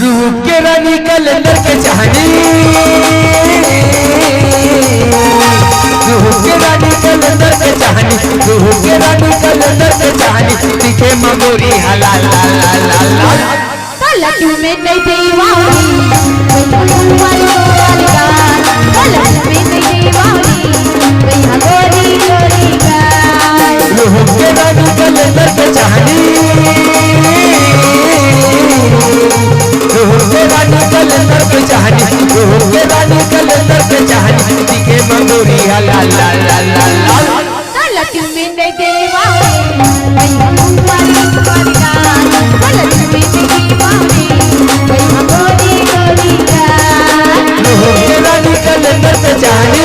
रूप के रानी कलंदर के चाहनी, रूप के रानी कलंदर के चाहनी, रूप के रानी कलंदर के चाहनी, दिखे मगोरी हलाल लाल लाल लाल लाल। पलटू में नहीं दीवानी, तुम्हारी गोरी गाल, पलटू में नहीं दीवानी, भैया गोरी गोरी गाल। रूप के रानी कलंदर के चाहनी, रूप के रानी कलंदर के चाहनी, रूप के रानी कलंदर के चाहनी, दिखे मगोरी हलाल लाल लाल लाल लाल। पलटू में नहीं दीवानी, भैया तुम्हारी गोरी गाल, पलटू में नहीं दीवानी, भैया गोरी गोरी गाल। रूप के रानी कलंदर के चाहनी,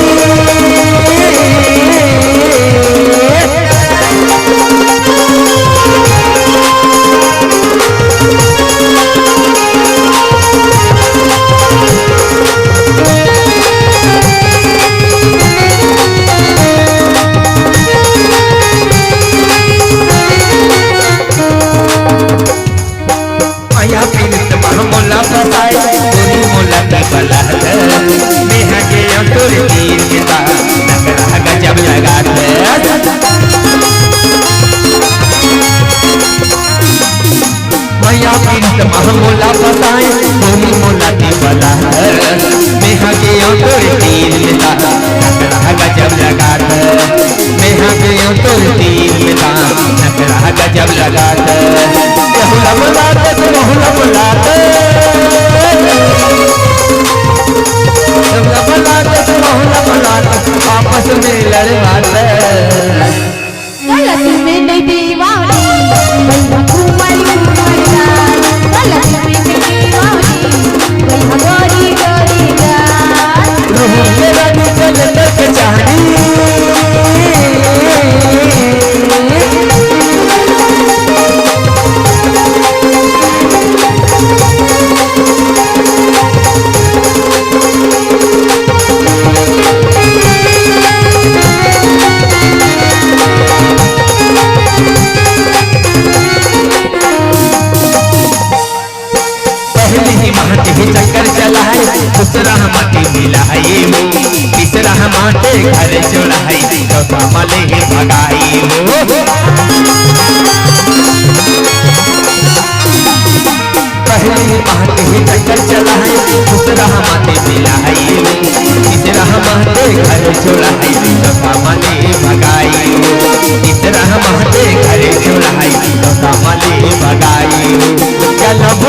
मोला फसाए गोरी मोला की बला नेहा के अंतुर तीर के साथ नगरा गजब लगा मैया प्रिंस महमोला फसाए गोरी मोला की बला नेहा के अंतुर तीर के साथ नगरा गजब लगा नेहा के अंतुर तीर के साथ नगरा गजब लगा बहुला बुलाते बहुला बुलाते बहुला बुलाते बहुला बुलाते आपस में लड़वाते। पलटू में नहीं दीवानी, भैया तुम्हारी गोरी गाल, पलटू में नहीं दीवानी, भैया गोरी गोरी गाल। रूप के रानी कलंदर के चाहनी, चक्कर चलाए दूसरा माटी मिलाए हो, तीसरा माटे घर चुराई, चौथा मले भगाई हो। पहली माटे चक्कर चलाए दूसरा माटे मिलाए हो, तीसरा माटे घर चुराई, चौथा मले भगाई हो, तीसरा माटे घर चुराई, चौथा मले भगाई हो।